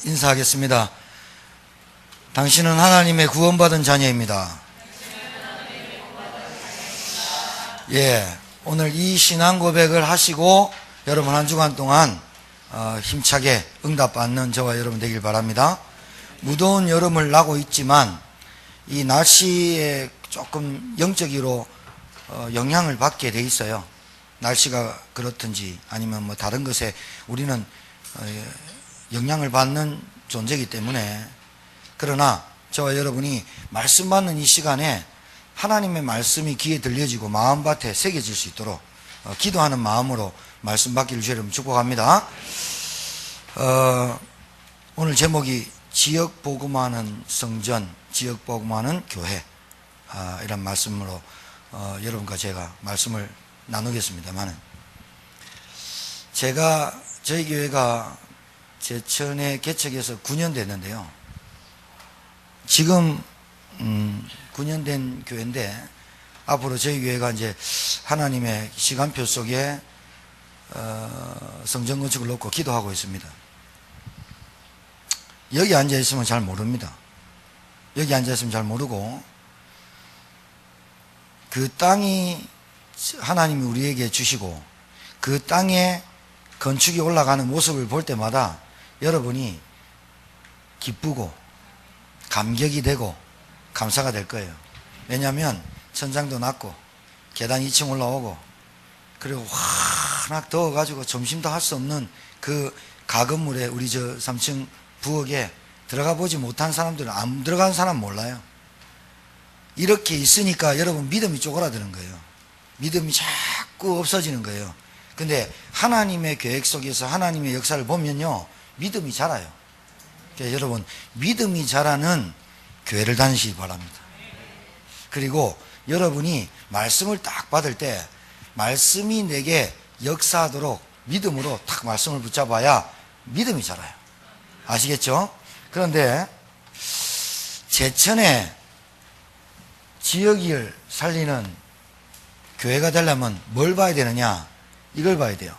인사하겠습니다. 당신은 하나님의 구원받은 자녀입니다. 오늘 이 신앙 고백을 하시고 여러분 한 주간 동안 힘차게 응답받는 저와 여러분 되길 바랍니다. 무더운 여름을 나고 있지만 이 날씨에 조금 영적으로 영향을 받게 돼 있어요. 날씨가 그렇든지 아니면 뭐 다른 것에 우리는 영향을 받는 존재이기 때문에, 그러나 저와 여러분이 말씀 받는 이 시간에 하나님의 말씀이 귀에 들려지고 마음밭에 새겨질 수 있도록 기도하는 마음으로 말씀 받기를 주의 이름으로 축복합니다. 오늘 제목이 지역 복음하는 성전, 지역 복음하는 교회, 이런 말씀으로 여러분과 제가 말씀을 나누겠습니다만, 저희 교회가 제천에 개척해서 9년 됐는데요. 지금 9년 된 교회인데 앞으로 저희 교회가 이제 하나님의 시간표 속에 성전 건축을 놓고 기도하고 있습니다. 여기 앉아 있으면 잘 모릅니다. 여기 앉아 있으면 잘 모르고, 그 땅이 하나님이 우리에게 주시고 그 땅에 건축이 올라가는 모습을 볼 때마다 여러분이 기쁘고 감격이 되고 감사가 될 거예요. 왜냐하면 천장도 낮고 계단 2층 올라오고, 그리고 환하게 더워가지고 점심도 할 수 없는 그 가건물에 우리 저 3층 부엌에 들어가 보지 못한 사람들은, 안 들어간 사람 몰라요. 이렇게 있으니까 여러분 믿음이 쪼그라드는 거예요. 믿음이 자꾸 없어지는 거예요. 근데 하나님의 계획 속에서 하나님의 역사를 보면요, 믿음이 자라요. 그러니까 여러분, 믿음이 자라는 교회를 다니시기 바랍니다. 그리고 여러분이 말씀을 딱 받을 때 말씀이 내게 역사하도록 믿음으로 딱 말씀을 붙잡아야 믿음이 자라요. 아시겠죠? 그런데 제천에 지역을 살리는 교회가 되려면 뭘 봐야 되느냐? 이걸 봐야 돼요.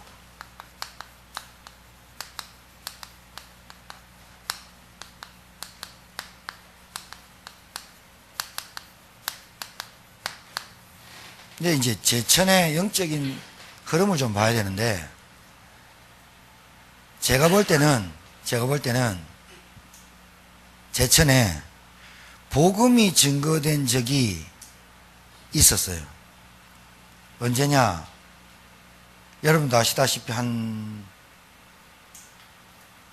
근데 이제 제천의 영적인 흐름을 좀 봐야 되는데, 제가 볼 때는 제천에 복음이 증거된 적이 있었어요. 언제냐? 여러분도 아시다시피 한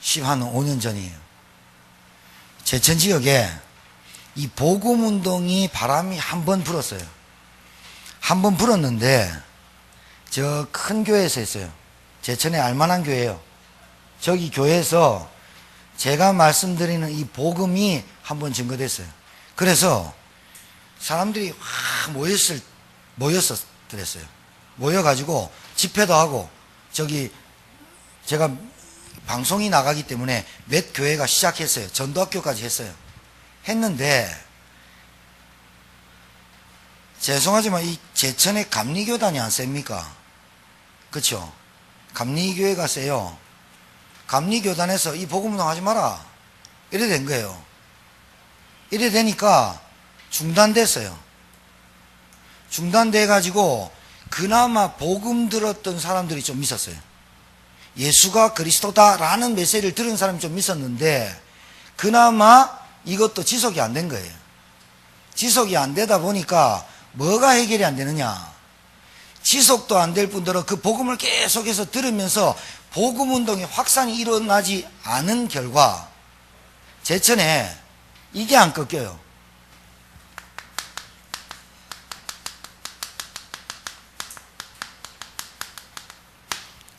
5년 전이에요. 제천 지역에 이 복음 운동이 바람이 한 번 불었어요. 한 번 불었는데 저 큰 교회에서 했어요. 제천에 알만한 교회예요. 저기 교회에서 제가 말씀드리는 이 복음이 한 번 증거됐어요. 그래서 사람들이 확 모였었더랬어요. 모여가지고 집회도 하고, 저기 제가 방송이 나가기 때문에 몇 교회가 시작했어요. 전도학교까지 했어요. 했는데 죄송하지만 이 제천에 감리교단이 안 셉니까? 그렇죠? 감리교회가 세요. 감리교단에서 이 복음운동 하지 마라, 이래 된 거예요. 이래 되니까 중단됐어요. 중단돼 가지고 그나마 복음 들었던 사람들이 좀 있었어요. 예수가 그리스도다라는 메시지를 들은 사람이 좀 있었는데, 그나마 이것도 지속이 안 된 거예요. 지속이 안 되다 보니까 뭐가 해결이 안 되느냐? 지속도 안 될 뿐더러 그 복음을 계속해서 들으면서 복음 운동의 확산이 일어나지 않은 결과 제천에 이게 안 꺾여요.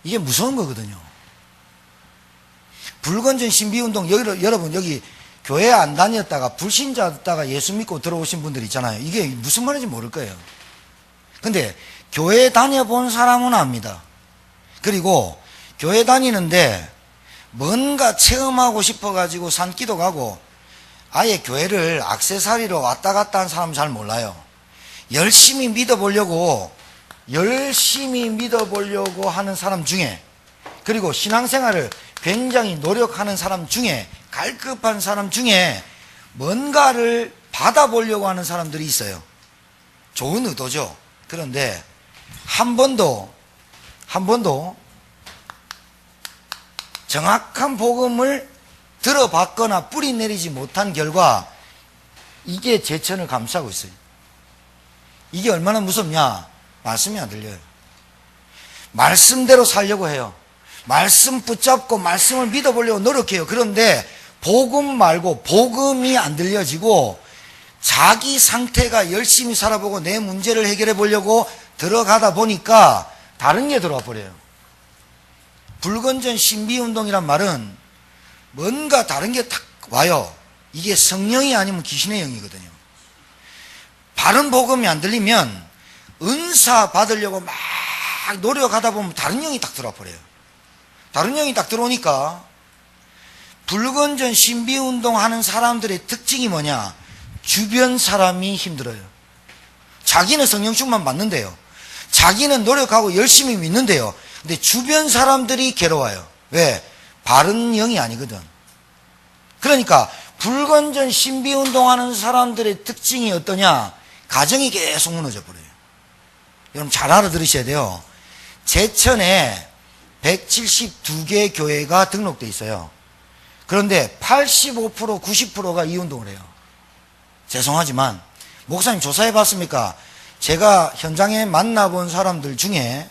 이게 무서운 거거든요. 불건전 신비운동, 여러분 여기 교회 안 다녔다가 불신자였다가 예수 믿고 들어오신 분들 있잖아요. 이게 무슨 말인지 모를 거예요. 근데 교회 다녀본 사람은 압니다. 그리고 교회 다니는데 뭔가 체험하고 싶어가지고 산기도 가고, 아예 교회를 액세서리로 왔다 갔다 한 사람은 잘 몰라요. 열심히 믿어보려고 하는 사람 중에, 그리고 신앙생활을 굉장히 노력하는 사람 중에, 갈급한 사람 중에 뭔가를 받아보려고 하는 사람들이 있어요. 좋은 의도죠. 그런데 한 번도 정확한 복음을 들어봤거나 뿌리 내리지 못한 결과 이게 제천을 감싸고 있어요. 이게 얼마나 무섭냐? 말씀이 안 들려요. 말씀대로 살려고 해요. 말씀 붙잡고 말씀을 믿어보려고 노력해요. 그런데 복음 말고 복음이 안 들려지고 자기 상태가 열심히 살아보고 내 문제를 해결해 보려고 들어가다 보니까 다른 게 들어와 버려요. 불건전 신비운동이란 말은 뭔가 다른 게 딱 와요. 이게 성령이 아니면 귀신의 영이거든요. 바른 복음이 안 들리면 은사 받으려고 막 노력하다 보면 다른 영이 딱 들어와 버려요. 다른 영이 딱 들어오니까 불건전 신비운동 하는 사람들의 특징이 뭐냐? 주변 사람이 힘들어요. 자기는 성령 충만 받는데요. 자기는 노력하고 열심히 믿는데요. 근데 주변 사람들이 괴로워요. 왜? 바른 영이 아니거든. 그러니까 불건전 신비운동 하는 사람들의 특징이 어떠냐? 가정이 계속 무너져 버려요. 여러분 잘 알아들으셔야 돼요. 제천에 172개 교회가 등록돼 있어요. 그런데 85%, 90%가 이 운동을 해요. 죄송하지만 목사님 조사해 봤습니까? 제가 현장에 만나본 사람 중에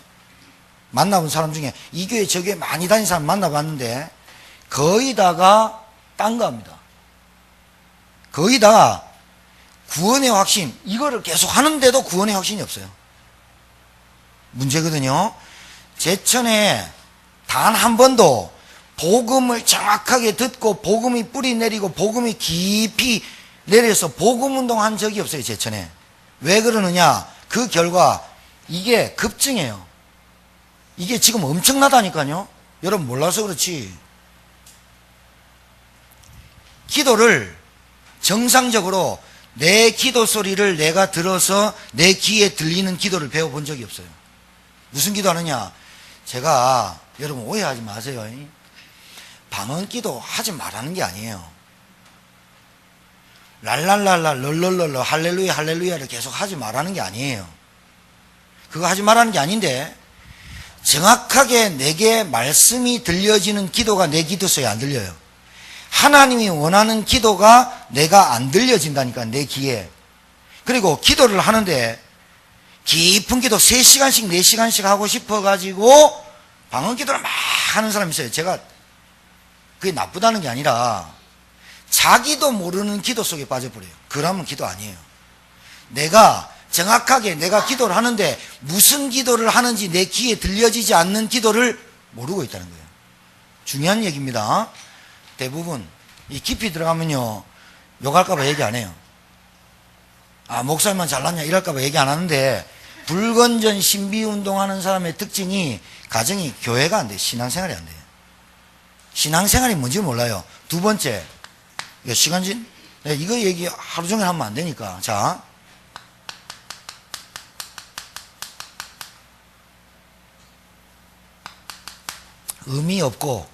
이 교회 저 교회 많이 다닌 사람 만나봤는데 거의 다가 딴 거 합니다. 거의 다 구원의 확신 이거를 계속 하는데도 구원의 확신이 없어요. 문제거든요. 제천에 단 한 번도 복음을 정확하게 듣고 복음이 뿌리 내리고 복음이 깊이 내려서 복음 운동한 적이 없어요. 제천에. 왜 그러느냐? 그 결과 이게 급증해요. 이게 지금 엄청나다니까요. 여러분 몰라서 그렇지. 기도를 정상적으로 내 기도 소리를 내가 들어서 내 귀에 들리는 기도를 배워본 적이 없어요. 무슨 기도하느냐? 제가 여러분 오해하지 마세요. 방언 기도 하지 말라는 게 아니에요. 랄랄랄라 럴럴럴러 할렐루야 할렐루야를 계속 하지 말라는 게 아니에요. 그거 하지 말라는 게 아닌데 정확하게 내게 말씀이 들려지는 기도가 내 기도소에 안 들려요. 하나님이 원하는 기도가 내가 안 들려진다니까 내 귀에. 그리고 기도를 하는데 깊은 기도 3시간씩 4시간씩 하고 싶어가지고 방언 기도를 막 하는 사람이 있어요. 제가 그게 나쁘다는 게 아니라 자기도 모르는 기도 속에 빠져버려요. 그러면 기도 아니에요. 내가 정확하게 내가 기도를 하는데 무슨 기도를 하는지 내 귀에 들려지지 않는 기도를 모르고 있다는 거예요. 중요한 얘기입니다. 대부분 이 깊이 들어가면요 욕할까봐 얘기 안 해요. 아 목사님만 잘났냐 이럴까봐 얘기 안 하는데 불건전 신비운동하는 사람의 특징이 가정이 교회가 안 돼요. 신앙생활이 안 돼요. 신앙생활이 뭔지 몰라요. 두 번째 몇 시간지? 이거 얘기 하루 종일 하면 안 되니까. 자, 의미 없고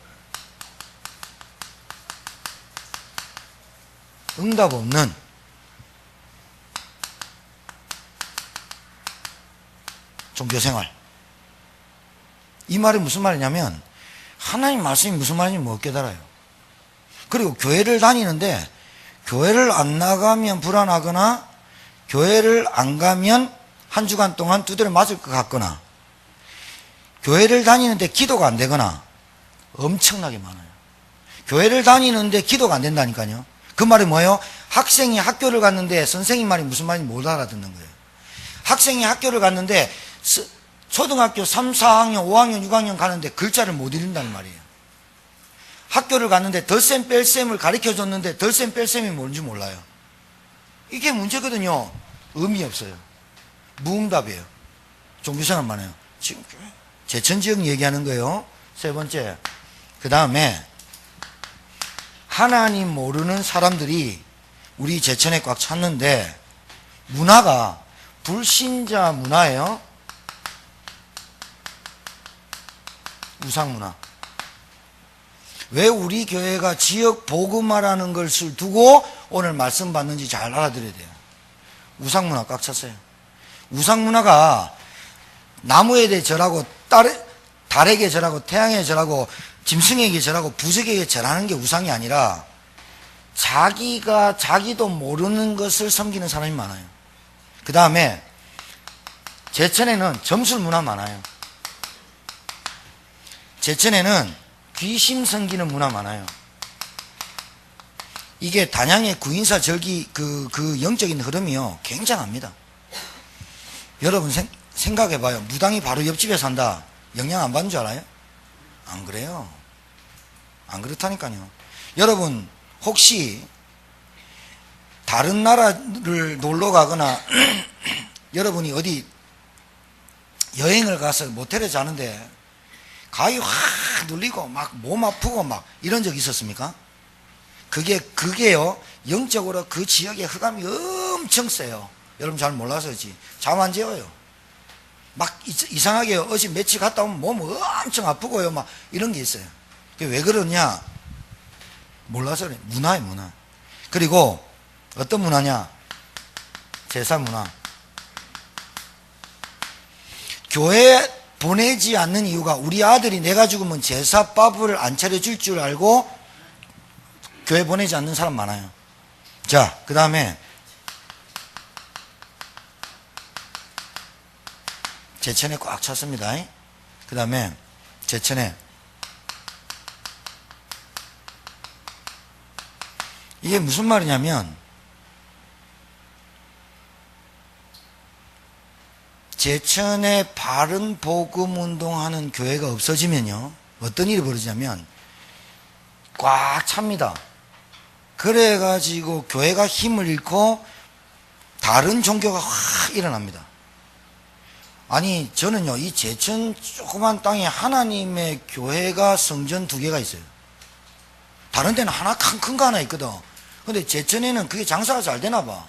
응답 없는 종교생활. 이 말이 무슨 말이냐면 하나님 말씀이 무슨 말인지 못 깨달아요. 그리고 교회를 다니는데 교회를 안 나가면 불안하거나 교회를 안 가면 한 주간 동안 두드려 맞을 것 같거나 교회를 다니는데 기도가 안 되거나 엄청나게 많아요. 교회를 다니는데 기도가 안 된다니까요. 그 말이 뭐예요? 학생이 학교를 갔는데 선생님 말이 무슨 말인지 못 알아듣는 거예요. 학생이 학교를 갔는데 초등학교 3, 4학년, 5학년, 6학년 가는데 글자를 못 읽는다는 말이에요. 학교를 갔는데 덧셈 뺄셈을 가르쳐줬는데 덧셈 뺄셈이 뭔지 몰라요. 이게 문제거든요. 의미 없어요. 무응답이에요. 종교생활만 해요. 지금 제천지역 얘기하는 거예요. 세 번째, 그 다음에 하나님 모르는 사람들이 우리 제천에 꽉 찼는데 문화가 불신자 문화예요. 우상문화. 왜 우리 교회가 지역 복음화라는 것을 두고 오늘 말씀 받는지 잘 알아들어야 돼요. 우상문화 꽉 찼어요. 우상문화가 나무에 절하고 달에게 절하고 태양에 절하고 짐승에게 절하고 부적에게 절하는 게 우상이 아니라 자기도 모르는 것을 섬기는 사람이 많아요. 그 다음에 제천에는 점술 문화 많아요. 제천에는 귀신 섬기는 문화 많아요. 이게 단양의 구인사 절기 그 영적인 흐름이요 굉장합니다. 여러분 생각해봐요. 무당이 바로 옆집에 산다. 영향 안 받는 줄 알아요? 안 그래요. 안 그렇다니까요. 여러분 혹시 다른 나라를 놀러 가거나 여러분이 어디 여행을 가서 모텔에 자는데 가위 확 눌리고 막 몸 아프고 막 이런 적 있었습니까? 그게요 영적으로 그 지역의 흑암이 엄청 세요. 여러분 잘 몰라서지 잠 안 재워요. 막 이상하게 어제 며칠 갔다 오면 몸 엄청 아프고요 막 이런 게 있어요. 그게 왜 그러냐? 몰라서 그래. 문화예요, 문화. 그리고 어떤 문화냐? 제사 문화. 교회 보내지 않는 이유가 우리 아들이 내가 죽으면 제사밥을 안 차려줄 줄 알고 교회 보내지 않는 사람 많아요. 자, 그 다음에 제천에 꽉 찼습니다. 그 다음에 제천에 이게 무슨 말이냐면 제천에 바른 복음 운동하는 교회가 없어지면요 어떤 일이 벌어지냐면 꽉 찹니다. 그래가지고 교회가 힘을 잃고 다른 종교가 확 일어납니다. 아니 저는요 이 제천 조그만 땅에 하나님의 교회가 성전 2개가 있어요. 다른 데는 하나 큰 거 하나 있거든. 근데 제천에는 그게 장사가 잘 되나 봐.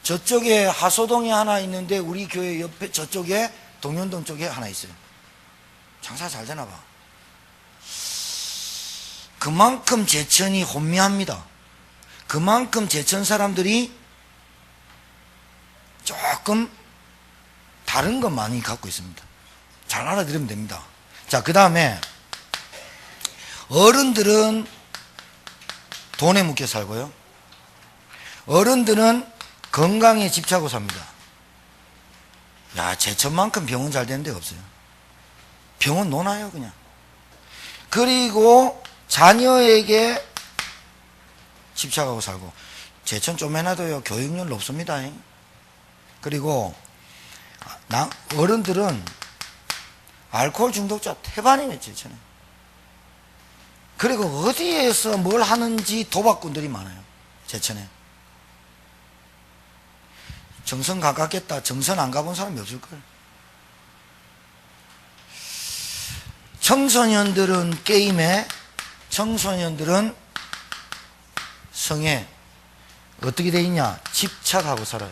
저쪽에 하소동에 하나 있는데 우리 교회 옆에 저쪽에 동현동 쪽에 하나 있어요. 장사가 잘 되나 봐. 그만큼 제천이 혼미합니다. 그만큼 제천 사람들이 조금 다른 것 많이 갖고 있습니다. 잘 알아들으면 됩니다. 자, 그 다음에 어른들은 돈에 묶여 살고요. 어른들은 건강에 집착하고 삽니다. 야, 제천만큼 병원 잘 되는 데가 없어요. 병원 노나요, 그냥. 그리고 자녀에게 집착하고 살고. 제천 좀 해놔도요, 교육열 높습니다. 그리고 어른들은 알코올 중독자 태반이네, 제천에. 그리고 어디에서 뭘 하는지 도박꾼들이 많아요, 제천에. 정선 가깝겠다. 정선 안 가본 사람이 없을걸. 청소년들은 게임에, 청소년들은 성에 어떻게 돼 있냐? 집착하고 살아요.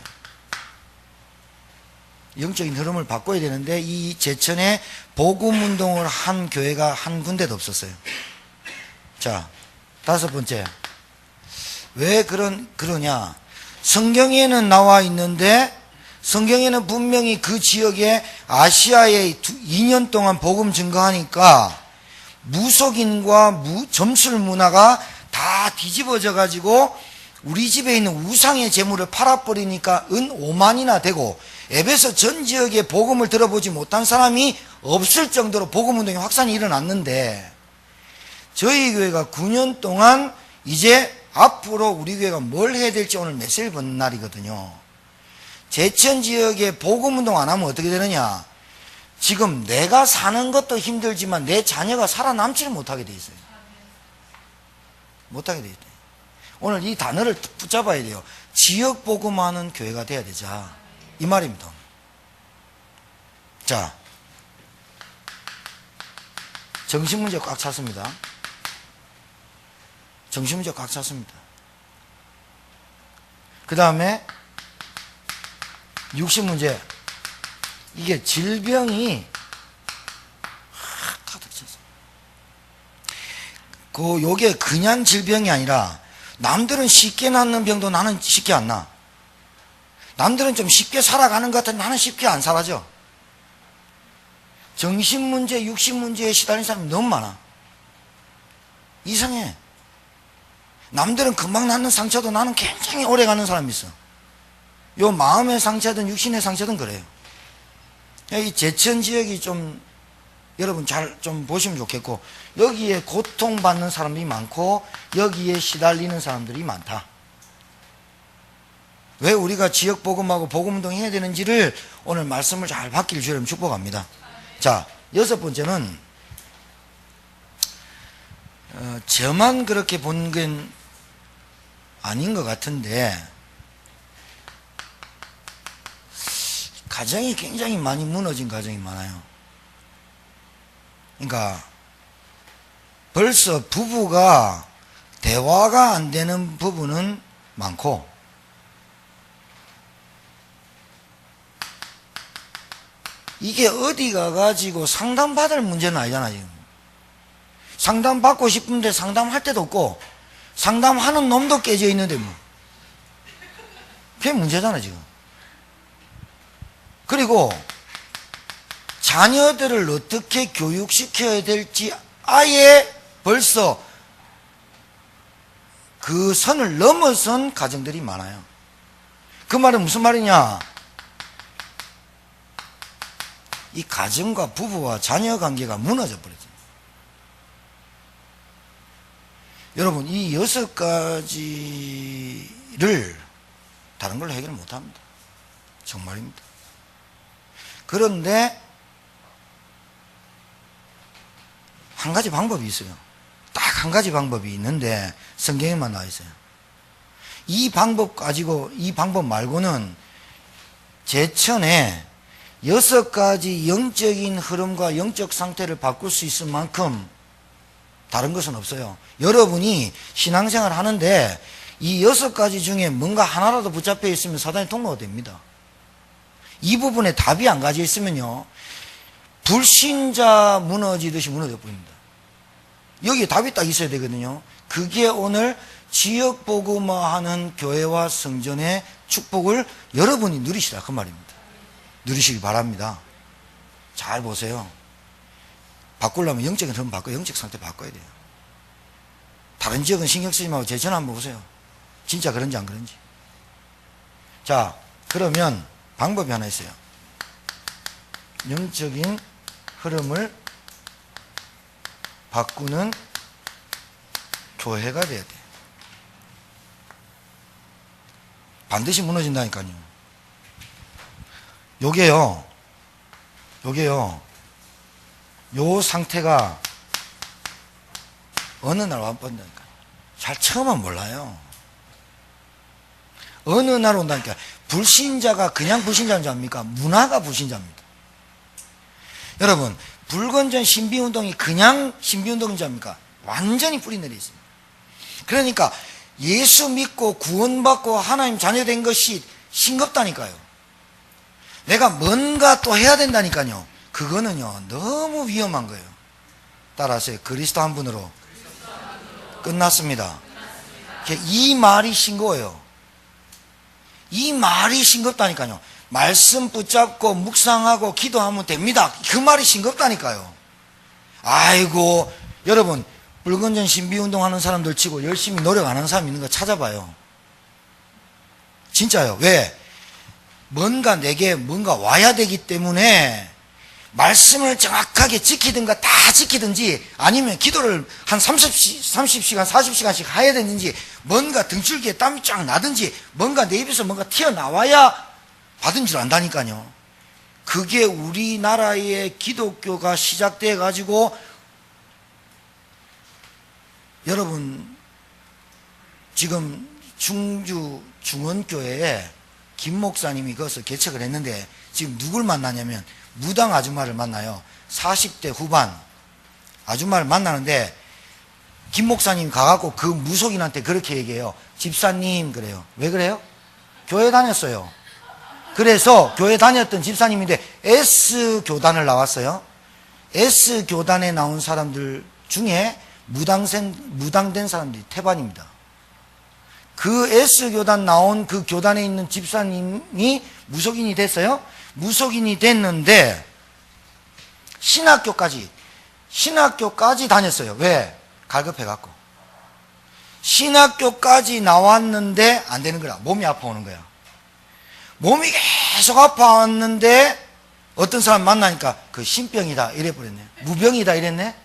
영적인 흐름을 바꿔야 되는데 이 제천에 복음운동을 한 교회가 한 군데도 없었어요. 자, 5번째. 왜 그러냐? 성경에는 나와 있는데 성경에는 분명히 그 지역에 아시아에 2년 동안 복음 증거하니까 무속인과 점술 문화가 다 뒤집어져 가지고 우리 집에 있는 우상의 재물을 팔아버리니까 은 5만이나 되고 에베소 전 지역에 복음을 들어보지 못한 사람이 없을 정도로 복음운동의 확산이 일어났는데 저희 교회가 9년 동안 이제 앞으로 우리 교회가 뭘 해야 될지 오늘 메시지를 받는 날이거든요. 제천 지역에 복음운동 안 하면 어떻게 되느냐? 지금 내가 사는 것도 힘들지만 내 자녀가 살아남지를 못하게 돼 있어요. 못하게 돼 있대요. 오늘 이 단어를 붙잡아야 돼요. 지역 복음하는 교회가 돼야 되자. 이 말입니다. 자, 정신문제 꽉 찼습니다. 정신문제 꽉 찼습니다. 그 다음에 육신문제. 이게 질병이 가득 찼어요. 요게 그냥 질병이 아니라 남들은 쉽게 낫는 병도 나는 쉽게 안 나. 남들은 좀 쉽게 살아가는 것 같은데 나는 쉽게 안 사라져. 정신문제, 육신문제에 시달린 사람이 너무 많아. 이상해. 남들은 금방 낫는 상처도 나는 굉장히 오래 가는 사람이 있어. 요 마음의 상처든 육신의 상처든 그래요. 이 제천 지역이 좀 여러분 잘 좀 보시면 좋겠고, 여기에 고통받는 사람들이 많고 여기에 시달리는 사람들이 많다. 왜 우리가 지역복음하고 복음운동 해야 되는지를 오늘 말씀을 잘 받기를 주여 여러분 축복합니다. 자, 여섯 번째는 저만 그렇게 본 건 아닌 것 같은데 가정이 굉장히 많이 무너진 가정이 많아요. 그러니까 벌써 부부가 대화가 안 되는 부부는 많고, 이게 어디 가가지고 상담받을 문제는 아니잖아. 지금 상담받고 싶은데 상담할 데도 없고 상담하는 놈도 깨져 있는데 뭐 그게 문제잖아 지금. 그리고 자녀들을 어떻게 교육시켜야 될지 아예 벌써 그 선을 넘어선 가정들이 많아요. 그 말은 무슨 말이냐? 이 가정과 부부와 자녀 관계가 무너져 버렸어요. 여러분, 이 여섯 가지를 다른 걸로 해결 못 합니다. 정말입니다. 그런데 한 가지 방법이 있어요. 딱 한 가지 방법이 있는데 성경에만 나와 있어요. 이 방법 가지고, 이 방법 말고는 제천에 여섯 가지 영적인 흐름과 영적 상태를 바꿀 수 있을 만큼 다른 것은 없어요. 여러분이 신앙생활 하는데 이 여섯 가지 중에 뭔가 하나라도 붙잡혀 있으면 사단의 통로가 됩니다. 이 부분에 답이 안 가져 있으면요, 불신자 무너지듯이 무너져 버립니다. 여기에 답이 딱 있어야 되거든요. 그게 오늘 지역복음화하는 교회와 성전의 축복을 여러분이 누리시라 그 말입니다. 누리시기 바랍니다. 잘 보세요. 바꾸려면 영적인 흐름 바꿔, 영적 상태 바꿔야 돼요. 다른 지역은 신경 쓰지 말고 제천 한번 보세요. 진짜 그런지 안 그런지. 자, 그러면 방법이 하나 있어요. 영적인 흐름을 바꾸는 교회가 돼야 돼. 반드시 무너진다니까요. 요게요, 요 상태가 어느 날 와본다니까. 잘 처음은 몰라요. 어느 날 온다니까. 불신자가 그냥 불신자인 줄 압니까? 문화가 불신자입니다. 여러분, 불건전 신비운동이 그냥 신비운동인 줄 압니까? 완전히 뿌리 내려 있습니다. 그러니까 예수 믿고 구원받고 하나님 자녀된 것이 싱겁다니까요. 내가 뭔가 또 해야 된다니까요. 그거는요 너무 위험한 거예요. 따라하세요. 그리스도 한 분으로 끝났습니다. 이 말이 싱거워요. 이 말이 싱겁다니까요. 말씀 붙잡고 묵상하고 기도하면 됩니다. 그 말이 싱겁다니까요. 아이고, 여러분, 불건전 신비운동 하는 사람들 치고 열심히 노력 안 하는 사람 있는 거 찾아봐요. 진짜요. 왜? 뭔가 내게 뭔가 와야 되기 때문에 말씀을 정확하게 지키든가 다 지키든지 아니면 기도를 한 30시간, 40시간씩 해야 되는지 뭔가 등줄기에 땀이 쫙 나든지 뭔가 내 입에서 뭔가 튀어나와야 받은 줄 안다니까요. 그게 우리나라의 기독교가 시작돼 가지고 여러분 지금 충주 중원교회에 김 목사님이 거기서 개척을 했는데 지금 누굴 만나냐면 무당 아줌마를 만나요. 40대 후반 아줌마를 만나는데 김 목사님 가갖고 그 무속인한테 그렇게 얘기해요. 집사님 그래요. 왜 그래요? 교회 다녔어요. 그래서 교회 다녔던 집사님인데 S교단을 나왔어요. S교단에 나온 사람들 중에 무당된 사람들이 태반입니다. 그 S교단 나온 그 교단에 있는 집사님이 무속인이 됐어요. 무속인이 됐는데 신학교까지 다녔어요. 왜? 갈급해갖고. 신학교까지 나왔는데 안 되는 거야. 몸이 아파오는 거야. 몸이 계속 아파왔는데 어떤 사람 만나니까 그 신병이다 이래버렸네. 무병이다 이랬네.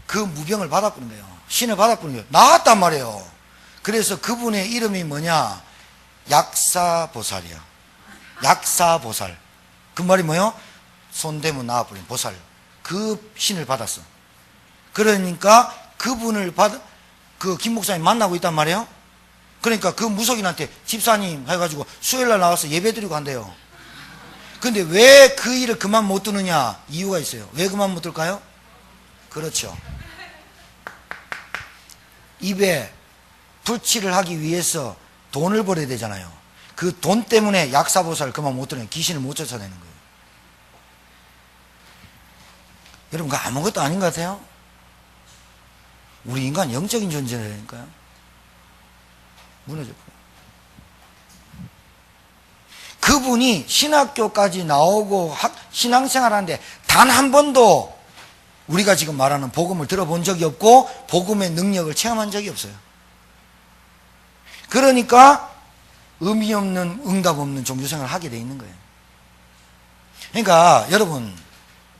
그 무병을 받아버린 거예요. 신을 받아버린 거예요. 나았단 말이에요. 그래서 그분의 이름이 뭐냐? 약사보살이야. 약사보살. 그 말이 뭐예요? 손 대면 나와버린 보살. 그 신을 받았어. 그러니까 그분을 그 김 목사님 만나고 있단 말이에요. 그러니까 그 무속인한테 집사님 해가지고 수요일날 나와서 예배 드리고 한대요. 근데 왜 그 일을 그만 못 두느냐? 이유가 있어요. 왜 그만 못 둘까요? 그렇죠. 입에 불치를 하기 위해서 돈을 벌어야 되잖아요. 그 돈 때문에 약사보살을 그만 못 두는, 귀신을 못 쫓아내는 거예요. 여러분, 그거 아무것도 아닌 것 같아요? 우리 인간 영적인 존재라니까요. 무너졌고. 그분이 신학교까지 나오고 신앙생활 하는데 단 한 번도 우리가 지금 말하는 복음을 들어본 적이 없고 복음의 능력을 체험한 적이 없어요. 그러니까 의미 없는, 응답 없는 종교생활을 하게 돼 있는 거예요. 그러니까 여러분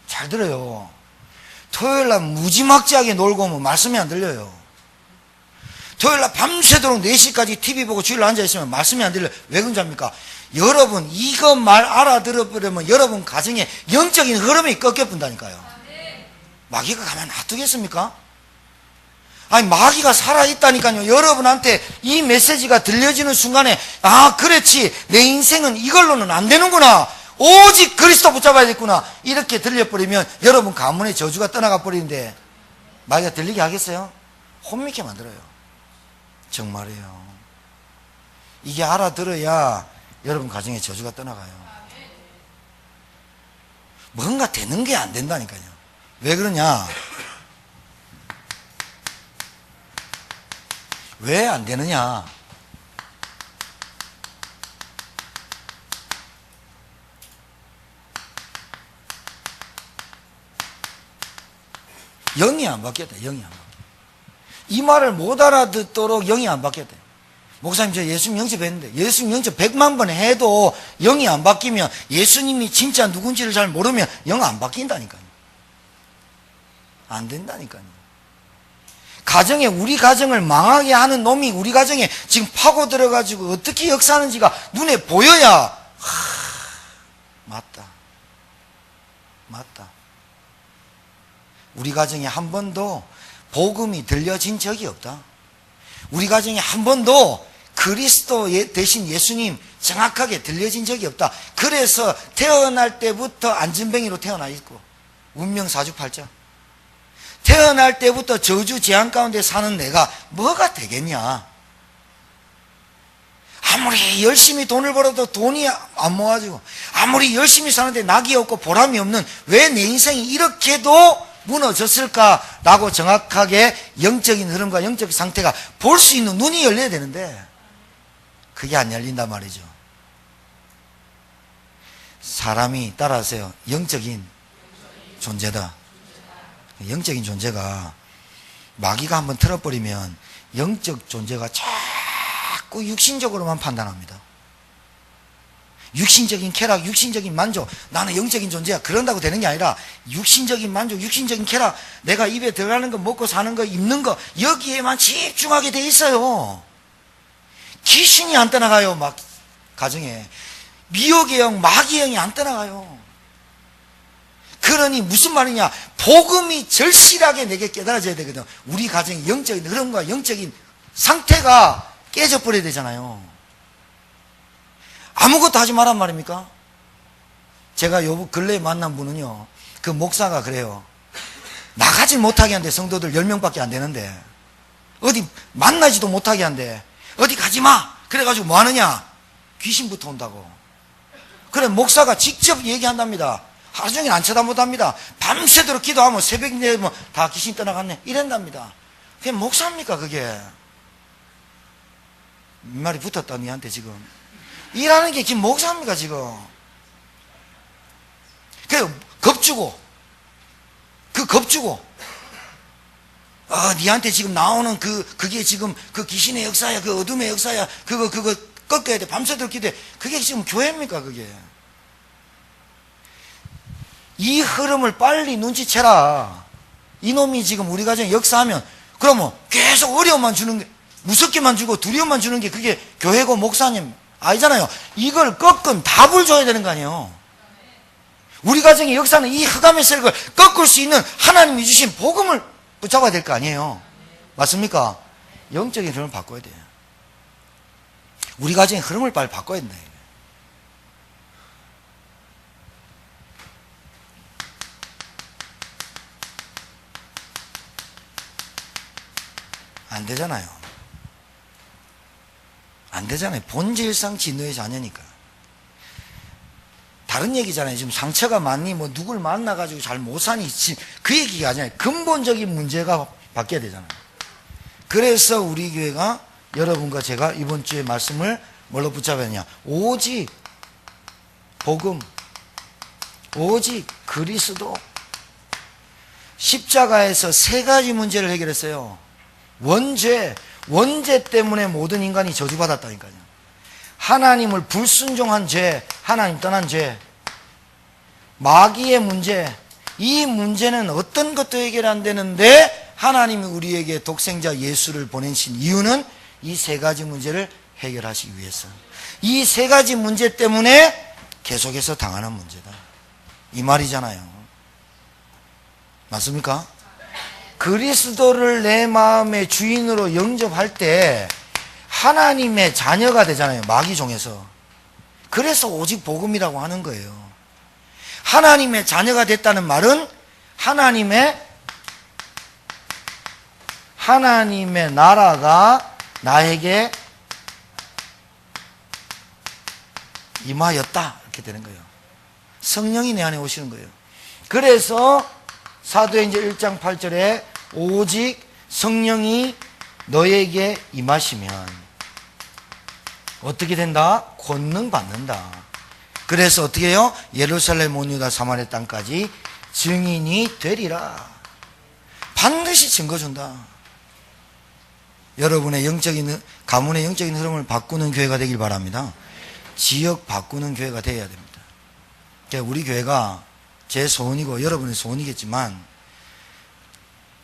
잘 들어요. 토요일날 무지막지하게 놀고 오면 말씀이 안 들려요. 토요일날 밤새도록 4시까지 TV 보고 주일날 앉아있으면 말씀이 안 들려요. 왜 그런지 압니까? 여러분 이거 말 알아들어버리면 여러분 가정에 영적인 흐름이 꺾여본다니까요. 마귀가 가만 놔두겠습니까? 아니 마귀가 살아있다니까요. 여러분한테 이 메시지가 들려지는 순간에 아 그렇지 내 인생은 이걸로는 안 되는구나, 오직 그리스도 붙잡아야겠구나 이렇게 들려버리면 여러분 가문의 저주가 떠나가 버리는데 마귀가 들리게 하겠어요? 혼미케 만들어요. 정말이에요. 이게 알아들어야 여러분 가정에 저주가 떠나가요. 뭔가 되는 게 안 된다니까요. 왜 그러냐? 왜 안 되느냐? 영이 안 바뀌었다. 영이 안 바뀌었다. 이 말을 못 알아듣도록 영이 안 바뀌었다. 목사님 저 예수님 영접했는데 예수님 영접 100만 번 해도 영이 안 바뀌면 예수님이 진짜 누군지를 잘 모르면 영 안 바뀐다니까요. 안 된다니까요. 가정에 우리 가정을 망하게 하는 놈이 우리 가정에 지금 파고 들어가지고 어떻게 역사하는지가 눈에 보여야 맞다. 우리 가정에 한 번도 복음이 들려진 적이 없다. 우리 가정에 한 번도 그리스도 대신 예수님 정확하게 들려진 적이 없다. 그래서 태어날 때부터 안전뱅이로 태어나 있고 운명 사주팔자, 태어날 때부터 저주 재앙 가운데 사는 내가 뭐가 되겠냐? 아무리 열심히 돈을 벌어도 돈이 안 모아지고 아무리 열심히 사는데 낙이 없고 보람이 없는 왜 내 인생이 이렇게도 무너졌을까라고 정확하게 영적인 흐름과 영적 상태가 볼 수 있는 눈이 열려야 되는데 그게 안 열린단 말이죠. 사람이 따라하세요. 영적인 존재다. 영적인 존재가 마귀가 한번 틀어버리면 영적 존재가 자꾸 육신적으로만 판단합니다. 육신적인 쾌락, 육신적인 만족, 나는 영적인 존재야 그런다고 되는 게 아니라 육신적인 만족, 육신적인 쾌락, 내가 입에 들어가는 거, 먹고 사는 거, 입는 거 여기에만 집중하게 돼 있어요. 귀신이 안 떠나가요. 막 가정에 미혹의 영, 마귀의 영이 안 떠나가요. 그러니 무슨 말이냐? 복음이 절실하게 내게 깨달아져야 되거든. 우리 가정의 영적인 흐름과 영적인 상태가 깨져버려야 되잖아요. 아무것도 하지 말란 말입니까? 제가 요 근래에 만난 분은요, 그 목사가 그래요. 나가지 못하게 한대. 성도들 10명밖에 안 되는데 어디 만나지도 못하게 한대. 어디 가지마. 그래가지고 뭐 하느냐? 귀신부터 온다고. 그래 목사가 직접 얘기한답니다. 하루 종일 안 쳐다보답니다. 밤새도록 기도하면 새벽이 되면 다 귀신 떠나갔네 이런답니다. 그게 목사입니까 그게? 말이 붙었다 니한테 지금. 일하는 게 지금 목사입니까 지금? 그 겁주고 니한테 지금 나오는 그게 지금 그 귀신의 역사야, 그 어둠의 역사야, 그거 꺾어야 돼. 밤새도록 기도해. 그게 지금 교회입니까, 그게? 이 흐름을 빨리 눈치채라. 이놈이 지금 우리 가정에 역사하면, 그러면 계속 어려움만 주는 게, 무섭게만 주고 두려움만 주는 게 그게 교회고 목사님 아니잖아요. 이걸 꺾은 답을 줘야 되는 거 아니에요. 우리 가정의 역사는 이 흑암의 세력을 꺾을 수 있는 하나님이 주신 복음을 붙잡아야 될 거 아니에요. 맞습니까? 영적인 흐름을 바꿔야 돼요. 우리 가정의 흐름을 빨리 바꿔야 된다. 안 되잖아요. 안 되잖아요. 본질상 진노의 자녀니까. 다른 얘기잖아요. 지금 상처가 많니, 뭐, 누굴 만나가지고 잘 못 사니, 그 얘기가 아니잖아요. 근본적인 문제가 바뀌어야 되잖아요. 그래서 우리 교회가 여러분과 제가 이번 주에 말씀을 뭘로 붙잡아야 하냐. 오직 복음, 오직 그리스도. 십자가에서 세 가지 문제를 해결했어요. 원죄 때문에 모든 인간이 저주받았다니까요. 하나님을 불순종한 죄, 하나님 떠난 죄, 마귀의 문제. 이 문제는 어떤 것도 해결 안 되는데 하나님이 우리에게 독생자 예수를 보내신 이유는 이 세 가지 문제를 해결하시기 위해서. 이 세 가지 문제 때문에 계속해서 당하는 문제다. 이 말이잖아요. 맞습니까? 그리스도를 내 마음의 주인으로 영접할 때 하나님의 자녀가 되잖아요. 마귀 종에서. 그래서 오직 복음이라고 하는 거예요. 하나님의 자녀가 됐다는 말은 하나님의 나라가 나에게 임하였다. 이렇게 되는 거예요. 성령이 내 안에 오시는 거예요. 그래서 사도행전 1장 8절에 오직 성령이 너에게 임하시면 어떻게 된다? 권능 받는다. 그래서 어떻게 해요? 예루살렘 온 유다 사마리아 땅까지 증인이 되리라. 반드시 증거 준다. 여러분의 영적인, 가문의 영적인 흐름을 바꾸는 교회가 되길 바랍니다. 지역 바꾸는 교회가 되어야 됩니다. 우리 교회가 제 소원이고 여러분의 소원이겠지만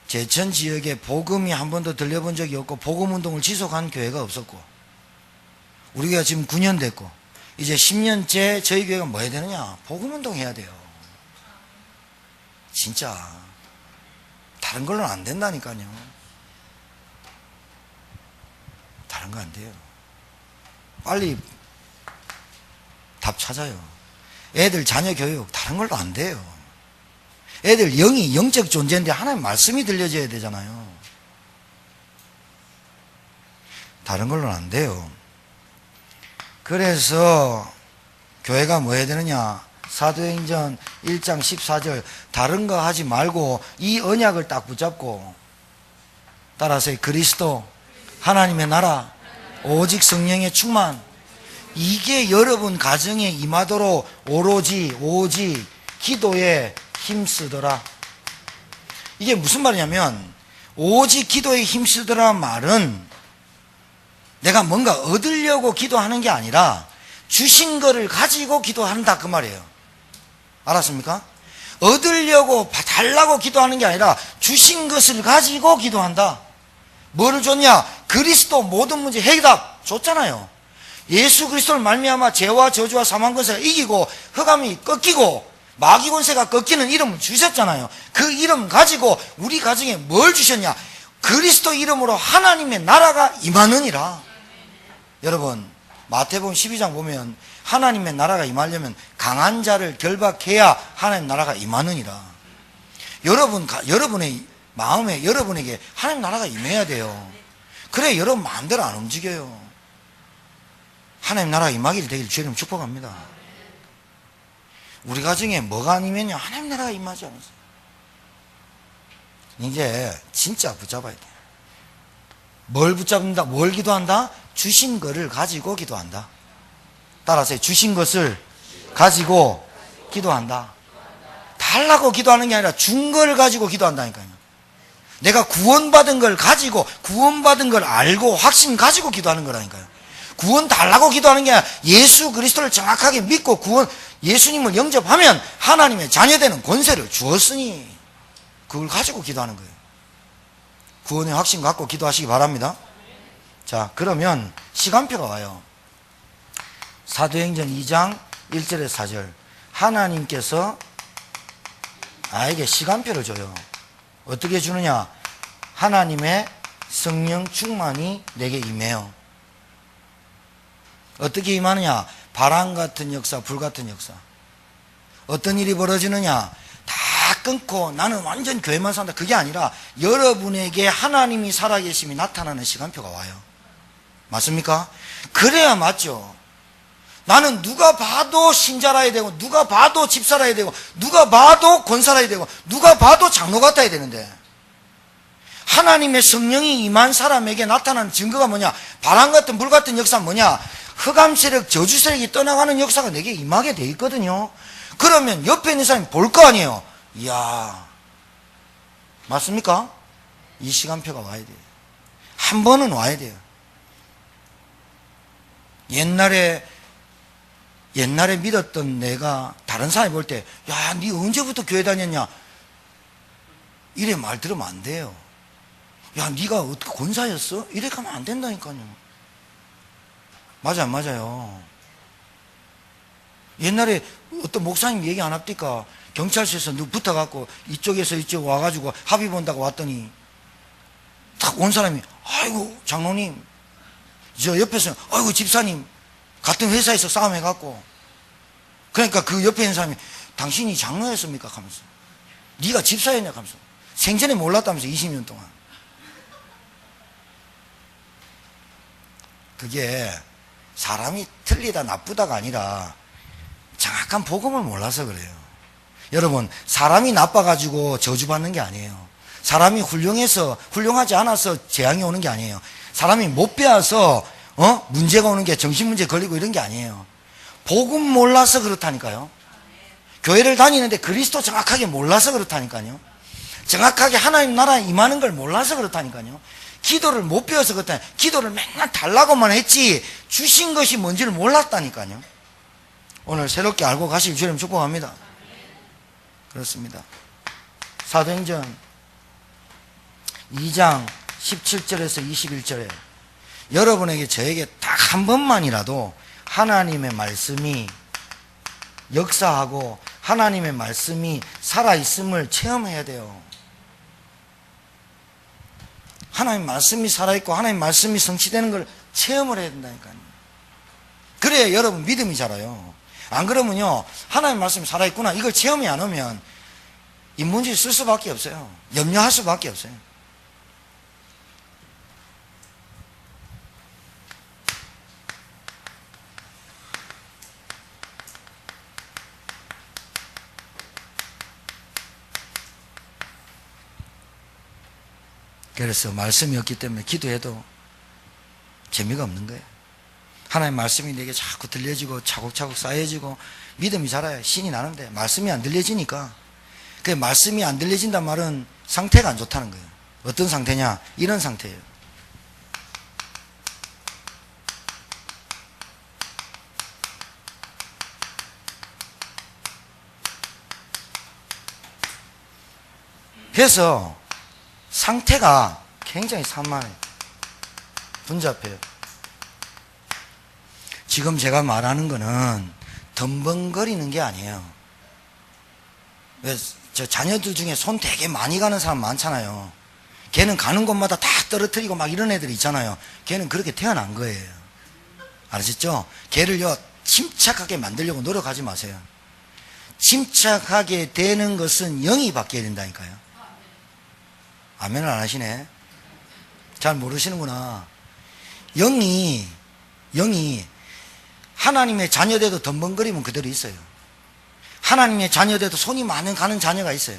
제천 지역에 복음이 한 번도 들려본 적이 없고 복음운동을 지속한 교회가 없었고 우리 교회가 지금 9년 됐고 이제 10년째 저희 교회가 뭐 해야 되느냐? 복음운동 해야 돼요. 진짜 다른 걸로는 안 된다니까요. 다른 거 안 돼요. 빨리 답 찾아요. 애들 자녀 교육 다른 걸로 안 돼요. 애들 영이 영적 존재인데 하나님 말씀이 들려줘야 되잖아요. 다른 걸로는 안 돼요. 그래서 교회가 뭐 해야 되느냐? 사도행전 1장 14절 다른 거 하지 말고 이 언약을 딱 붙잡고 따라서 그리스도 하나님의 나라 오직 성령의 충만 이게 여러분 가정에 임하도록 오직 기도에 힘쓰더라. 이게 무슨 말이냐면 오직 기도에 힘쓰더라 말은 내가 뭔가 얻으려고 기도하는 게 아니라 주신 거를 가지고 기도한다 그 말이에요. 알았습니까? 얻으려고 달라고 기도하는 게 아니라 주신 것을 가지고 기도한다. 뭐를 줬냐? 그리스도 모든 문제 해답 줬잖아요. 예수 그리스도를 말미암아 죄와 저주와 사망 권세가 이기고 흑암이 꺾이고 마귀 권세가 꺾이는 이름을 주셨잖아요. 그 이름 가지고 우리 가정에 뭘 주셨냐? 그리스도 이름으로 하나님의 나라가 임하느니라. 여러분 마태복음 12장 보면 하나님의 나라가 임하려면 강한 자를 결박해야 하나님 나라가 임하느니라. 여러분의 마음에 여러분에게 하나님 나라가 임해야 돼요. 그래 여러분 마음대로 안 움직여요. 하나님 나라가 임하기를 되기를 주님 축복합니다. 우리 가정에 뭐가 아니면요 하나님 나라가 임하지 않았어요. 이제 진짜 붙잡아야 돼. 뭘 붙잡는다? 뭘 기도한다? 주신 것을 가지고 기도한다. 따라서 주신 것을 가지고 기도한다. 달라고 기도하는 게 아니라 준 걸 가지고 기도한다니까요. 내가 구원받은 걸 가지고, 구원받은 걸 알고 확신 가지고 기도하는 거라니까요. 구원 달라고 기도하는 게 아니라 예수 그리스도를 정확하게 믿고 구원, 예수님을 영접하면 하나님의 자녀되는 권세를 주었으니 그걸 가지고 기도하는 거예요. 구원의 확신 갖고 기도하시기 바랍니다. 자, 그러면 시간표가 와요. 사도행전 2장 1절에서 4절. 하나님께서 나에게 시간표를 줘요. 어떻게 주느냐? 하나님의 성령 충만이 내게 임해요. 어떻게 임하느냐? 바람 같은 역사, 불 같은 역사. 어떤 일이 벌어지느냐? 다 끊고 나는 완전 교회만 산다. 그게 아니라 여러분에게 하나님이 살아계심이 나타나는 시간표가 와요. 맞습니까? 그래야 맞죠. 나는 누가 봐도 신자라야 되고, 누가 봐도 집사라야 되고, 누가 봐도 권사라야 되고, 누가 봐도 장로 같아야 되는데, 하나님의 성령이 임한 사람에게 나타나는 증거가 뭐냐? 바람 같은 불 같은 역사는 뭐냐? 흑암 세력, 저주 세력이 떠나가는 역사가 내게 임하게 돼 있거든요. 그러면 옆에 있는 사람이 볼 거 아니에요. 이야, 맞습니까? 이 시간표가 와야 돼요. 한 번은 와야 돼요. 옛날에 믿었던 내가 다른 사람이 볼 때, 야, 니 언제부터 교회 다녔냐? 이래 말 들으면 안 돼요. 야, 니가 어떻게 권사였어? 이래 가면 안 된다니까요. 맞아, 안 맞아요? 옛날에 어떤 목사님 얘기 안 합니까? 경찰서에서 누구 붙어갖고 이쪽에서 이쪽 와가지고 합의 본다고 왔더니 딱 온 사람이, 아이고, 장로님, 저 옆에서, 아이고, 집사님, 같은 회사에서 싸움해갖고, 그러니까 그 옆에 있는 사람이, 당신이 장로였습니까? 하면서, 네가 집사였냐? 하면서, 생전에 몰랐다면서 20년 동안. 그게 사람이 틀리다 나쁘다가 아니라 정확한 복음을 몰라서 그래요. 여러분, 사람이 나빠가지고 저주받는 게 아니에요. 사람이 훌륭하지 않아서 재앙이 오는 게 아니에요. 사람이 못 배워서 문제가 오는 게, 정신문제 걸리고 이런 게 아니에요. 복음 몰라서 그렇다니까요. 교회를 다니는데 그리스도 정확하게 몰라서 그렇다니까요. 정확하게 하나님 나라에 임하는 걸 몰라서 그렇다니까요. 기도를 못 배워서 그렇다니까요. 기도를 맨날 달라고만 했지 주신 것이 뭔지를 몰랐다니까요. 오늘 새롭게 알고 가실 주님 축복합니다. 그렇습니다. 사도행전 2장 17절에서 21절에 여러분에게 저에게 딱 한 번만이라도 하나님의 말씀이 역사하고 하나님의 말씀이 살아있음을 체험해야 돼요. 하나님 말씀이 살아있고 하나님 말씀이 성취되는 걸 체험을 해야 된다니까요. 그래야 여러분 믿음이 자라요. 안 그러면요, 하나님 말씀이 살아있구나 이걸 체험이 안 오면 인문주의 쓸 수밖에 없어요. 염려할 수밖에 없어요. 그래서 말씀이 없기 때문에 기도해도 재미가 없는 거예요. 하나님 말씀이 내게 자꾸 들려지고 차곡차곡 쌓여지고 믿음이 자라야 신이 나는데 말씀이 안 들려지니까, 그 말씀이 안 들려진단 말은 상태가 안 좋다는 거예요. 어떤 상태냐? 이런 상태예요. 그래서 상태가 굉장히 산만해요. 분잡해요. 지금 제가 말하는 거는 덤벙거리는 게 아니에요. 저 자녀들 중에 손 되게 많이 가는 사람 많잖아요. 걔는 가는 곳마다 다 떨어뜨리고 막 이런 애들 있잖아요. 걔는 그렇게 태어난 거예요. 아시죠? 걔를요 침착하게 만들려고 노력하지 마세요. 침착하게 되는 것은 영이 바뀌어야 된다니까요. 아멘을 안 하시네. 잘 모르시는구나. 영이 하나님의 자녀돼도 덤벙거리면 그대로 있어요. 하나님의 자녀돼도 손이 많이 가는 자녀가 있어요.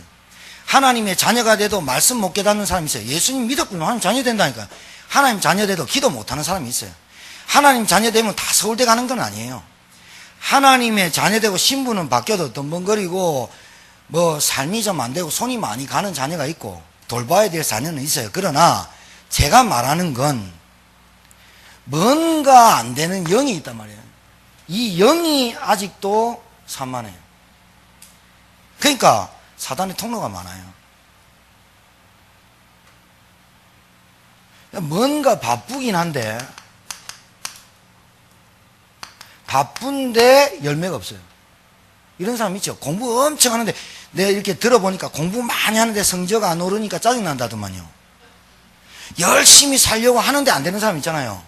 하나님의 자녀가 돼도 말씀 못 깨닫는 사람이 있어요. 예수님 믿었군요. 하나님 자녀 된다니까요. 하나님 자녀 돼도 기도 못하는 사람이 있어요. 하나님 자녀 되면 다 서울대 가는 건 아니에요. 하나님의 자녀 되고 신분은 바뀌어도 덤벙거리고 뭐 삶이 좀 안 되고 손이 많이 가는 자녀가 있고 돌봐야 될 자녀는 있어요. 그러나 제가 말하는 건 뭔가 안 되는 영이 있단 말이에요. 이 영이 아직도 산만해요. 그러니까 사단의 통로가 많아요. 뭔가 바쁘긴 한데 바쁜데 열매가 없어요. 이런 사람 있죠. 공부 엄청 하는데 내가 이렇게 들어보니까 공부 많이 하는데 성적 안 오르니까 짜증난다더만요. 열심히 살려고 하는데 안 되는 사람 있잖아요.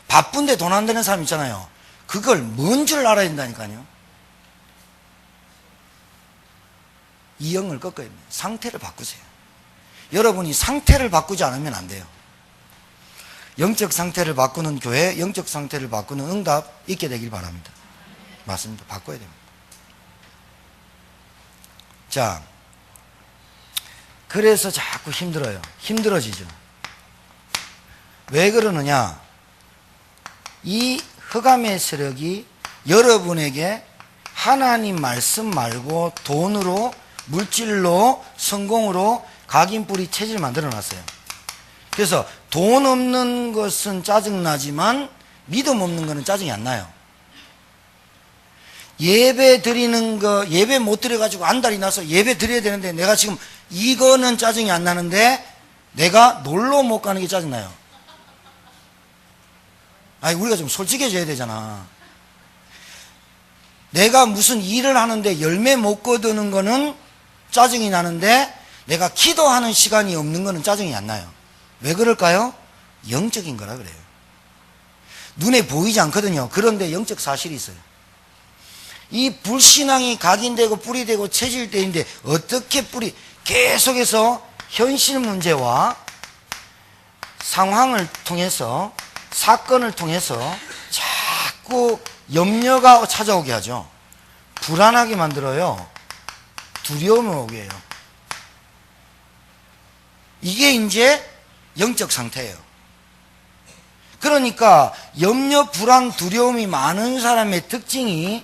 바쁜데 돈 안 되는 사람 있잖아요. 그걸 뭔 줄 알아야 된다니까요. 이 영을 꺾어야 됩니다. 상태를 바꾸세요. 여러분이 상태를 바꾸지 않으면 안 돼요. 영적 상태를 바꾸는 교회, 영적 상태를 바꾸는 응답 있게 되길 바랍니다. 맞습니다. 바꿔야 됩니다. 자, 그래서 자꾸 힘들어요. 힘들어지죠. 왜 그러느냐? 이 흑암의 세력이 여러분에게 하나님 말씀 말고 돈으로, 물질로, 성공으로 각인뿌리 체질을 만들어 놨어요. 그래서 돈 없는 것은 짜증나지만 믿음 없는 것은 짜증이 안 나요. 예배 드리는 거, 예배 못 드려가지고 안달이 나서 예배 드려야 되는데 내가 지금 이거는 짜증이 안 나는데 내가 놀러 못 가는 게 짜증나요. 아니, 우리가 좀 솔직해져야 되잖아. 내가 무슨 일을 하는데 열매 못 거두는 거는 짜증이 나는데 내가 기도하는 시간이 없는 거는 짜증이 안 나요. 왜 그럴까요? 영적인 거라 그래요. 눈에 보이지 않거든요. 그런데 영적 사실이 있어요. 이 불신앙이 각인되고 뿌리되고 체질되는데 어떻게 계속해서 현실 문제와 상황을 통해서 사건을 통해서 자꾸 염려가 찾아오게 하죠. 불안하게 만들어요. 두려움을 오게 해요. 이게 이제 영적 상태예요. 그러니까 염려, 불안, 두려움이 많은 사람의 특징이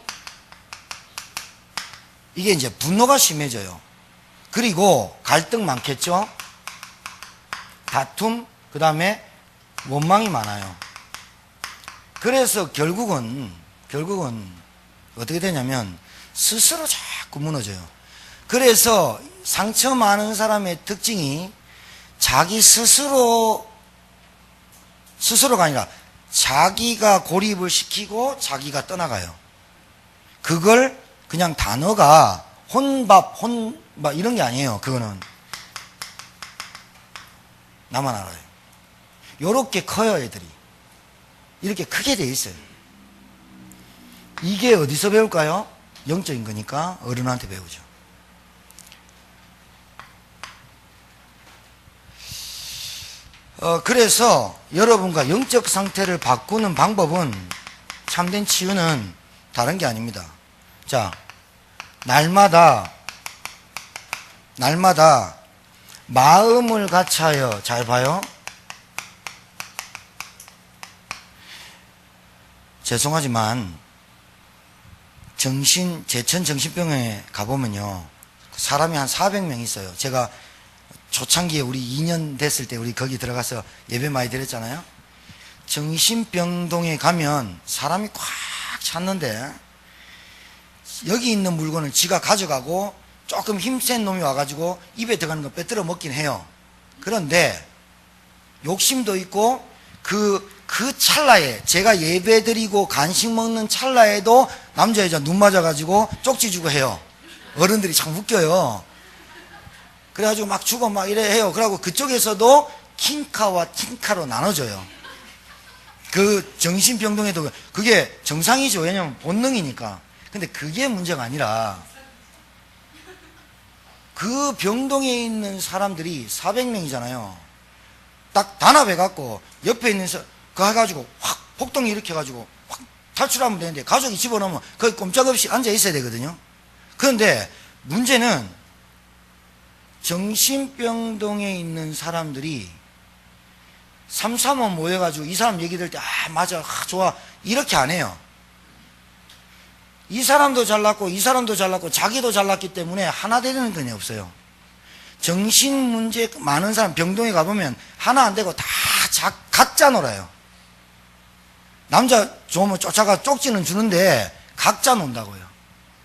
이게 이제 분노가 심해져요. 그리고 갈등 많겠죠? 다툼, 그 다음에 원망이 많아요. 그래서 결국은 어떻게 되냐면 스스로 자꾸 무너져요. 그래서 상처 많은 사람의 특징이 자기 스스로가 아니라 자기가 고립을 시키고 자기가 떠나가요. 그걸 그냥 단어가 혼밥 이런 게 아니에요. 그거는 나만 알아요. 요렇게 커요, 애들이. 이렇게 크게 돼 있어요. 이게 어디서 배울까요? 영적인 거니까 어른한테 배우죠. 그래서 여러분과 영적 상태를 바꾸는 방법은 참된 치유는 다른 게 아닙니다. 자, 날마다 마음을 같이하여, 잘 봐요. 죄송하지만 제천 정신병원에 가보면요, 사람이 한 400명 있어요. 제가 초창기에 우리 2년 됐을 때 우리 거기 들어가서 예배 많이 드렸잖아요. 정신병동에 가면 사람이 꽉 찼는데 여기 있는 물건을 지가 가져가고 조금 힘센 놈이 와가지고 입에 들어가는 거 빼들어 먹긴 해요. 그런데 욕심도 있고 그 찰나에, 제가 예배 드리고 간식 먹는 찰나에도 남자 여자 눈 맞아가지고 쪽지 주고 해요. 어른들이 참 웃겨요. 그래가지고 막 주고 막 이래 해요. 그러고 그쪽에서도 킹카와 틴카로 나눠줘요. 그 정신병동에도 그게 정상이죠. 왜냐면 본능이니까. 근데 그게 문제가 아니라 그 병동에 있는 사람들이 400명이잖아요. 딱 단합해갖고 옆에 있는 그거 해가지고 확 폭동이 일으켜가지고 확 탈출하면 되는데 가족이 집어넣으면 거기 꼼짝없이 앉아 있어야 되거든요. 그런데 문제는 정신병동에 있는 사람들이 삼삼오오 모여가지고 이 사람 얘기 들을 때 맞아, 좋아, 이렇게 안 해요. 이 사람도 잘났고 이 사람도 잘났고 자기도 잘났기 때문에 하나 되는 건 없어요. 정신 문제 많은 사람 병동에 가보면 하나 안 되고 다 각자 놀아요. 남자 좋으면 쫓아가 쪽지는 주는데 각자 논다고요.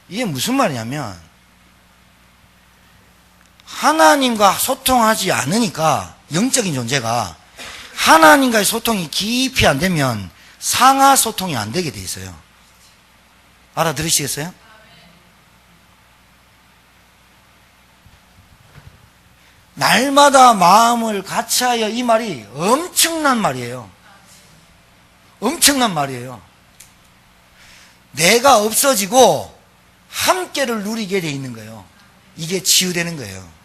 이게 무슨 말이냐면 하나님과 소통하지 않으니까, 영적인 존재가 하나님과의 소통이 깊이 안 되면 상하 소통이 안 되게 돼 있어요. 알아들으시겠어요? 날마다 마음을 같이하여, 이 말이 엄청난 말이에요. 엄청난 말이에요. 내가 없어지고 함께를 누리게 돼 있는 거예요. 이게 치유되는 거예요.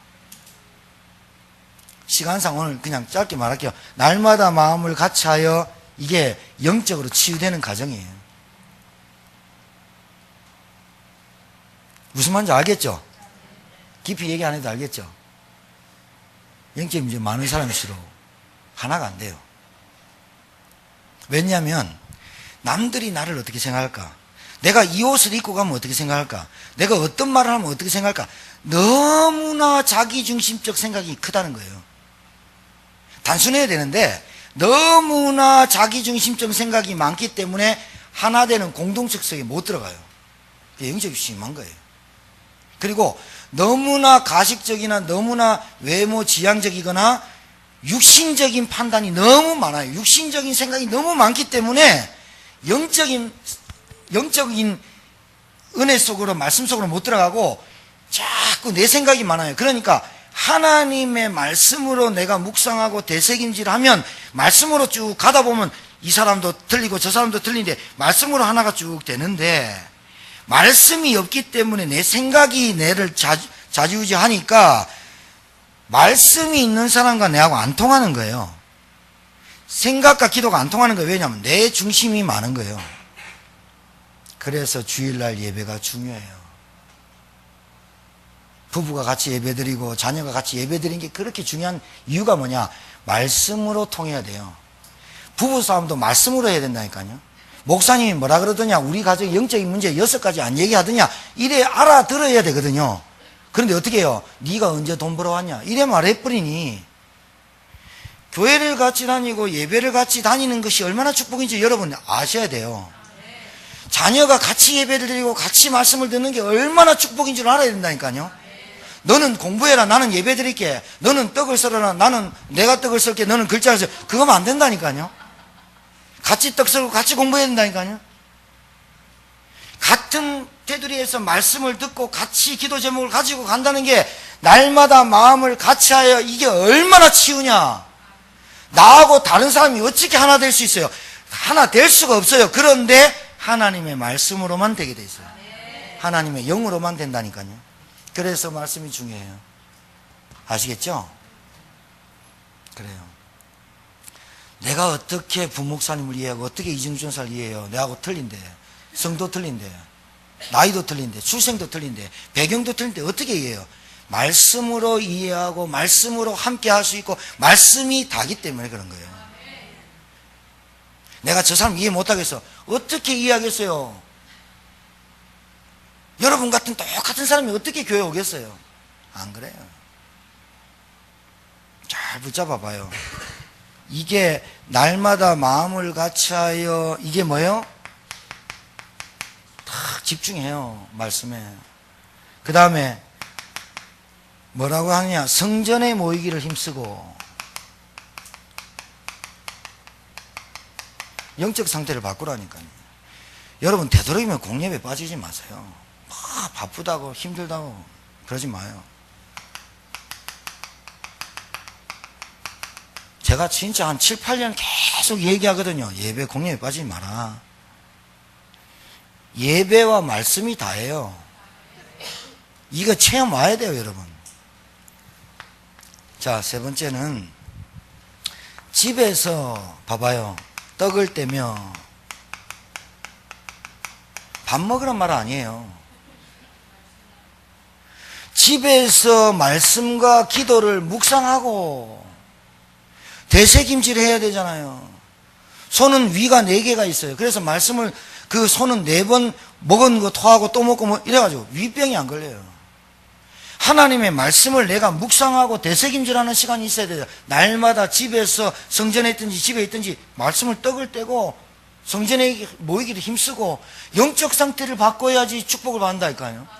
시간상 오늘 그냥 짧게 말할게요. 날마다 마음을 같이하여, 이게 영적으로 치유되는 과정이에요. 무슨 말인지 알겠죠? 깊이 얘기 안 해도 알겠죠? 영적인 문제 많은 사람일수록 하나가 안 돼요. 왜냐하면 남들이 나를 어떻게 생각할까? 내가 이 옷을 입고 가면 어떻게 생각할까? 내가 어떤 말을 하면 어떻게 생각할까? 너무나 자기중심적 생각이 크다는 거예요. 단순해야 되는데 너무나 자기중심적 생각이 많기 때문에 하나 되는 공동체 속에 못 들어가요. 영적이 심한 거예요. 그리고 너무나 가식적이나 너무나 외모 지향적이거나 육신적인 판단이 너무 많아요. 육신적인 생각이 너무 많기 때문에 영적인 은혜 속으로, 말씀 속으로 못 들어가고 자꾸 내 생각이 많아요. 그러니까 하나님의 말씀으로 내가 묵상하고 되새김질하면, 말씀으로 쭉 가다 보면 이 사람도 틀리고 저 사람도 틀린데 말씀으로 하나가 쭉 되는데, 말씀이 없기 때문에 내 생각이 내를 좌지우지하니까 말씀이 있는 사람과 내하고 안 통하는 거예요. 생각과 기도가 안 통하는 거예요. 왜냐하면 내 중심이 많은 거예요. 그래서 주일날 예배가 중요해요. 부부가 같이 예배드리고 자녀가 같이 예배드리는 게 그렇게 중요한 이유가 뭐냐? 말씀으로 통해야 돼요. 부부싸움도 말씀으로 해야 된다니까요. 목사님이 뭐라 그러더냐, 우리 가정의 영적인 문제 6가지 안 얘기하더냐, 이래 알아들어야 되거든요. 그런데 어떻게 해요? 네가 언제 돈 벌어왔냐, 이래 말해버리니. 교회를 같이 다니고 예배를 같이 다니는 것이 얼마나 축복인지 여러분 아셔야 돼요. 자녀가 같이 예배를 드리고 같이 말씀을 듣는 게 얼마나 축복인 줄 알아야 된다니까요. 너는 공부해라, 나는 예배 드릴게. 너는 떡을 썰어라, 나는 내가 떡을 썰게. 너는 글자를 써. 그거면 안 된다니까요. 같이 떡 썰고 같이 공부해야 된다니까요. 같은 테두리에서 말씀을 듣고 같이 기도 제목을 가지고 간다는 게, 날마다 마음을 같이 하여, 이게 얼마나 치유냐. 나하고 다른 사람이 어떻게 하나 될 수 있어요? 하나 될 수가 없어요. 그런데 하나님의 말씀으로만 되게 돼 있어요. 하나님의 영으로만 된다니까요. 그래서 말씀이 중요해요. 아시겠죠? 그래요. 내가 어떻게 부목사님을 이해하고 어떻게 이중전사를 이해해요? 내하고 틀린데, 성도 틀린데, 나이도 틀린데, 출생도 틀린데, 배경도 틀린데 어떻게 이해해요? 말씀으로 이해하고 말씀으로 함께 할 수 있고 말씀이 다기 때문에 그런 거예요. 내가 저 사람 이해 못하겠어. 어떻게 이해하겠어요? 여러분 같은 똑같은 사람이 어떻게 교회 오겠어요? 안 그래요. 잘 붙잡아 봐요. 이게 날마다 마음을 같이하여, 이게 뭐예요? 다 집중해요, 말씀에. 그 다음에 뭐라고 하느냐? 성전에 모이기를 힘쓰고. 영적 상태를 바꾸라니까요. 여러분 되도록이면 공예배 빠지지 마세요. 막 바쁘다고 힘들다고 그러지 마요. 제가 진짜 한 7, 8년 계속 얘기하거든요. 예배 공예배 빠지지 마라. 예배와 말씀이 다예요. 이거 체험 와야 돼요, 여러분. 자, 세 번째는 집에서 봐봐요. 떡을 떼며 밥 먹으란 말 아니에요. 집에서 말씀과 기도를 묵상하고 대세김질을 해야 되잖아요. 손은 위가 4개가 있어요. 그래서 말씀을 그 손은 4번 먹은 거 토하고 또 먹고 뭐 이래가지고 위병이 안 걸려요. 하나님의 말씀을 내가 묵상하고 대세김질하는 시간이 있어야 돼요. 날마다 집에서 성전에 있든지 집에 있든지 말씀을 떡을 떼고 성전에 모이기를 힘쓰고 영적 상태를 바꿔야지 축복을 받는다니까요.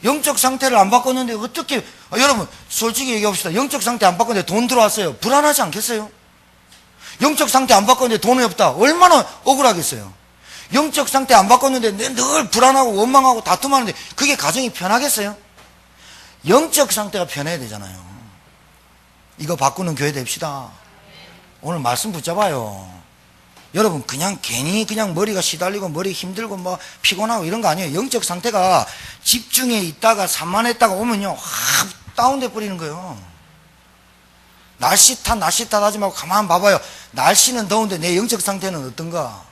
영적 상태를 안 바꿨는데 어떻게 여러분 솔직히 얘기합시다. 영적 상태 안 바꿨는데 돈 들어왔어요. 불안하지 않겠어요? 영적 상태 안 바꿨는데 돈이 없다. 얼마나 억울하겠어요. 영적 상태 안 바꿨는데 늘 불안하고 원망하고 다툼하는데 그게 가정이 편하겠어요? 영적 상태가 편해야 되잖아요. 이거 바꾸는 교회 됩시다. 오늘 말씀 붙잡아요. 여러분 그냥 괜히 그냥 머리가 시달리고 머리 힘들고 뭐 피곤하고 이런 거 아니에요. 영적 상태가 집중해 있다가 산만했다가 오면요 확 다운돼 버리는 거예요. 날씨 탓 하지 말고 가만 봐봐요. 날씨는 더운데 내 영적 상태는 어떤가?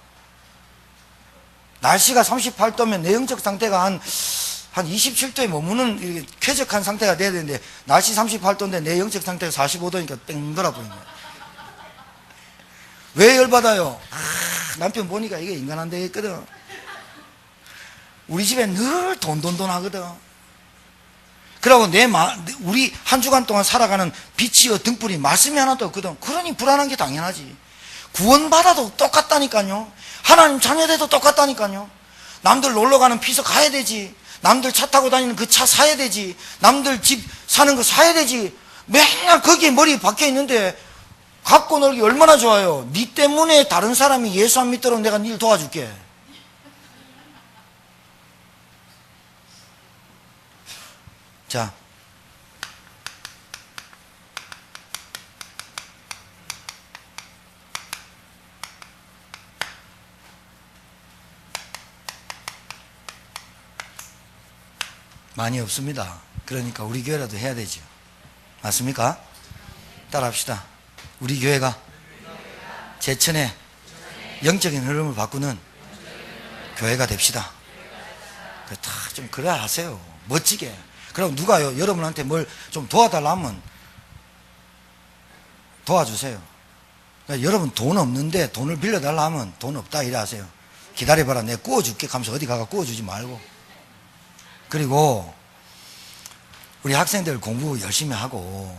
날씨가 38도면 내 영적 상태가 한 27도에 머무는 이렇게 쾌적한 상태가 돼야 되는데 날씨 38도인데 내 영적 상태가 45도니까 땡 돌아버린 거예요. 왜 열받아요? 남편 보니까 이게 인간 안 되겠거든. 우리 집에 늘 돈 하거든. 그러고 우리 한 주간 동안 살아가는 빛이여 등불이 말씀이 하나도 없거든. 그러니 불안한 게 당연하지. 구원받아도 똑같다니까요. 하나님 자녀돼도 똑같다니까요. 남들 놀러 가는 피서 가야 되지. 남들 차 타고 다니는 그 차 사야 되지. 남들 집 사는 거 사야 되지. 맨날 거기에 머리 박혀 있는데 갖고 놀기 얼마나 좋아요. 니 때문에 다른 사람이 예수 안 믿도록 내가 니 도와줄게. 자, 많이 없습니다. 그러니까 우리 교회라도 해야 되죠. 맞습니까? 따라합시다. 우리 교회가 제천의 영적인 흐름을 바꾸는 교회가 됩시다. 좀 그래야 하세요. 멋지게. 그럼 누가요? 여러분한테 뭘 좀 도와달라면 도와주세요. 그러니까 여러분 돈 없는데 돈을 빌려달라 하면 돈 없다 이래 하세요. 기다려봐라 내가 구워줄게 하면서 어디 가가 구워주지 말고. 그리고 우리 학생들 공부 열심히 하고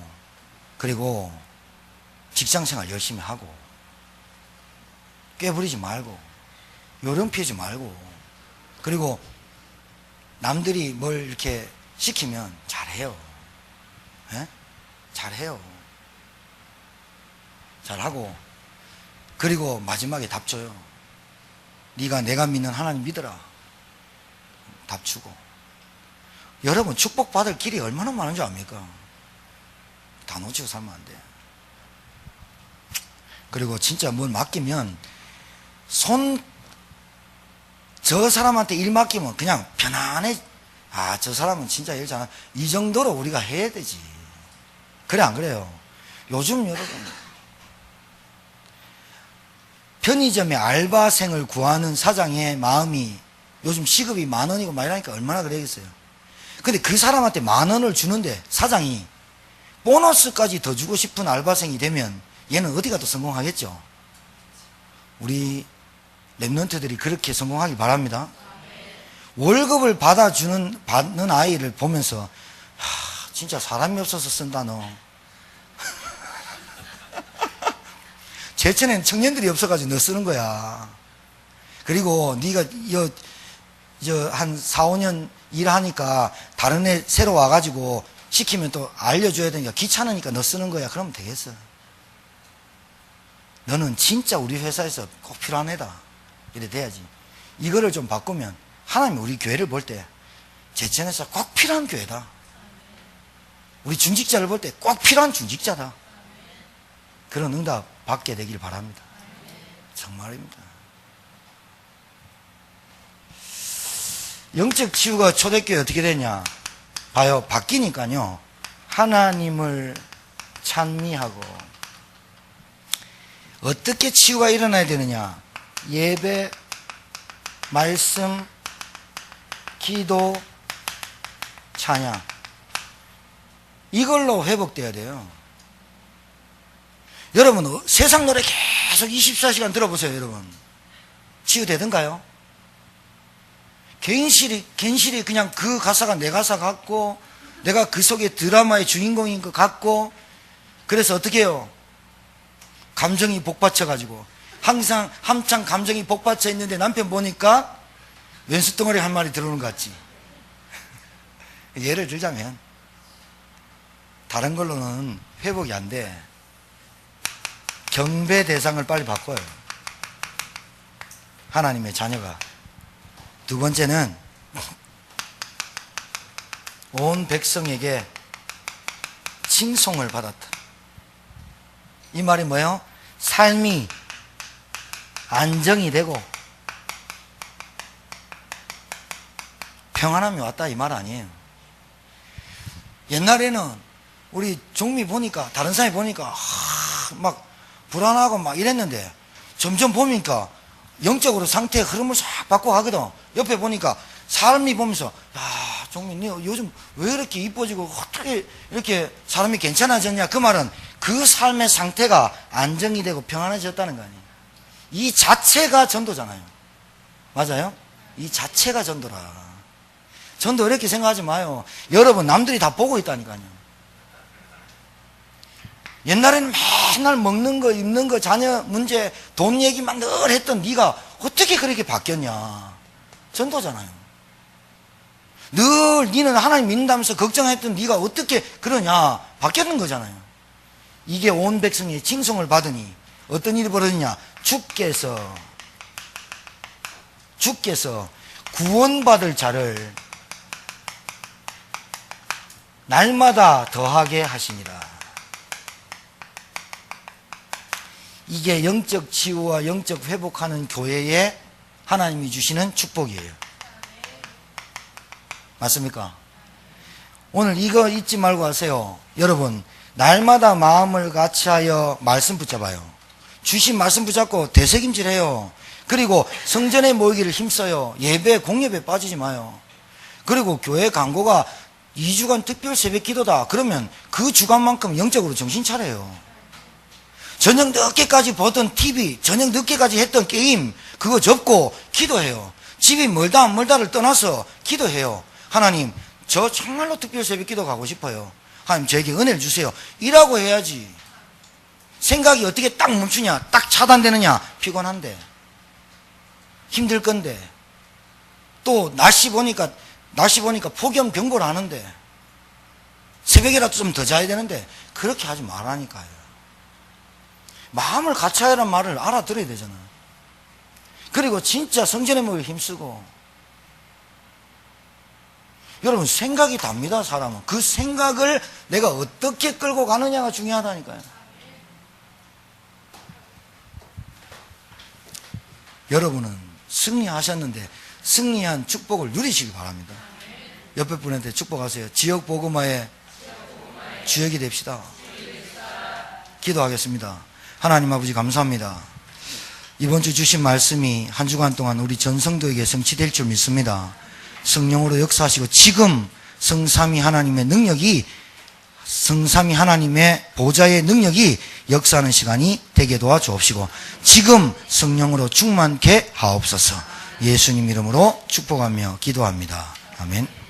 그리고 직장생활 열심히 하고 꾀부리지 말고 요령 피우지 말고 그리고 남들이 뭘 이렇게 시키면 잘해요. 예? 잘해요. 잘하고 그리고 마지막에 답 줘요. 네가 내가 믿는 하나님 믿어라. 답 주고. 여러분 축복받을 길이 얼마나 많은 줄 압니까? 다 놓치고 살면 안 돼. 그리고 진짜 뭘 맡기면 저 사람한테 일 맡기면 그냥 편안해. 저 사람은 진짜 일 잘한다. 이 정도로 우리가 해야 되지. 그래 안 그래요? 요즘 여러분 편의점에 알바생을 구하는 사장의 마음이 요즘 시급이 10,000원이고 막 이러니까 얼마나 그러겠어요. 근데 그 사람한테 10,000원을 주는데 사장이 보너스까지 더 주고 싶은 알바생이 되면 얘는 어디 가도 성공하겠죠. 우리 랩런트들이 그렇게 성공하길 바랍니다. 월급을 받는 아이를 보면서 진짜 사람이 없어서 쓴다 너. 제천에는 청년들이 없어가지고 너 쓰는 거야. 그리고 네가 한 4, 5년 일하니까 다른 애 새로 와가지고 시키면 또 알려줘야 되니까 귀찮으니까 너 쓰는 거야. 그러면 되겠어. 너는 진짜 우리 회사에서 꼭 필요한 애다. 이래 돼야지. 이거를 좀 바꾸면 하나님이 우리 교회를 볼 때 제천에서 꼭 필요한 교회다. 우리 중직자를 볼 때 꼭 필요한 중직자다. 그런 응답 받게 되길 바랍니다. 정말입니다. 영적 치유가 초대교회 어떻게 되냐? 봐요. 바뀌니까요. 하나님을 찬미하고 어떻게 치유가 일어나야 되느냐? 예배, 말씀, 기도, 찬양. 이걸로 회복돼야 돼요. 여러분, 세상 노래 계속 24시간 들어보세요, 여러분. 치유되던가요? 괜시리 그냥 그 가사가 내 가사 같고, 내가 그 속에 드라마의 주인공인 것 같고, 그래서 어떻게 해요? 감정이 복받쳐가지고, 항상 한창 감정이 복받쳐 있는데 남편 보니까 왼수덩어리 한 마리 들어오는 것 같지. 예를 들자면, 다른 걸로는 회복이 안 돼. 경배 대상을 빨리 바꿔요. 하나님의 자녀가. 두 번째는 온 백성에게 칭송을 받았다. 이 말이 뭐예요? 삶이 안정이 되고 평안함이 왔다 이 말 아니에요. 옛날에는 우리 종미 보니까, 다른 사람이 보니까 막 불안하고 막 이랬는데, 점점 보니까 영적으로 상태의 흐름을 싹 바꿔가거든. 옆에 보니까 사람이 보면서, 야, 종민, 너 요즘 왜 이렇게 이뻐지고 어떻게 이렇게 사람이 괜찮아졌냐? 그 말은 그 삶의 상태가 안정이 되고 평안해졌다는 거 아니에요. 이 자체가 전도잖아요. 맞아요? 이 자체가 전도라. 전도 이렇게 생각하지 마요. 여러분, 남들이 다 보고 있다니까요. 옛날에는 맨날 먹는 거, 입는 거, 자녀 문제, 돈 얘기만 늘 했던 네가 어떻게 그렇게 바뀌었냐? 전도잖아요. 늘 니는 하나님 믿는다면서 걱정했던 네가 어떻게 그러냐? 바뀌었는 거잖아요. 이게 온 백성이 칭송을 받으니 어떤 일이 벌어지냐? 주께서 구원받을 자를 날마다 더하게 하시니라. 이게 영적 치유와 영적 회복하는 교회에 하나님이 주시는 축복이에요. 맞습니까? 오늘 이거 잊지 말고 하세요. 여러분, 날마다 마음을 같이하여 말씀 붙잡아요. 주신 말씀 붙잡고 되새김질해요. 그리고 성전에 모이기를 힘써요. 예배, 공예배 빠지지 마요. 그리고 교회 광고가 2주간 특별 새벽 기도다. 그러면 그 주간만큼 영적으로 정신 차려요. 저녁 늦게까지 보던 TV, 저녁 늦게까지 했던 게임, 그거 접고 기도해요. 집이 멀다 안 멀다를 떠나서 기도해요. 하나님, 저 정말로 특별 새벽 기도 가고 싶어요. 하나님, 저에게 은혜를 주세요. 이라고 해야지. 생각이 어떻게 딱 멈추냐, 딱 차단되느냐, 피곤한데, 힘들 건데, 또 날씨 보니까 폭염 경보를 하는데, 새벽이라도 좀 더 자야 되는데, 그렇게 하지 말라니까요. 마음을 같이하라는 말을 알아들어야 되잖아요. 그리고 진짜 성전에 모여 힘쓰고. 여러분, 생각이 답니다, 사람은. 그 생각을 내가 어떻게 끌고 가느냐가 중요하다니까요. 여러분은 승리하셨는데 승리한 축복을 누리시기 바랍니다. 옆에 분한테 축복하세요. 지역 복음화의 주역이 됩시다. 기도하겠습니다. 하나님 아버지, 감사합니다. 이번 주 주신 말씀이 한 주간 동안 우리 전 성도에게 성취될 줄 믿습니다. 성령으로 역사하시고 지금 성삼위 하나님의 능력이, 성삼위 하나님의 보좌의 능력이 역사하는 시간이 되게 도와주옵시고 지금 성령으로 충만케 하옵소서. 예수님 이름으로 축복하며 기도합니다. 아멘.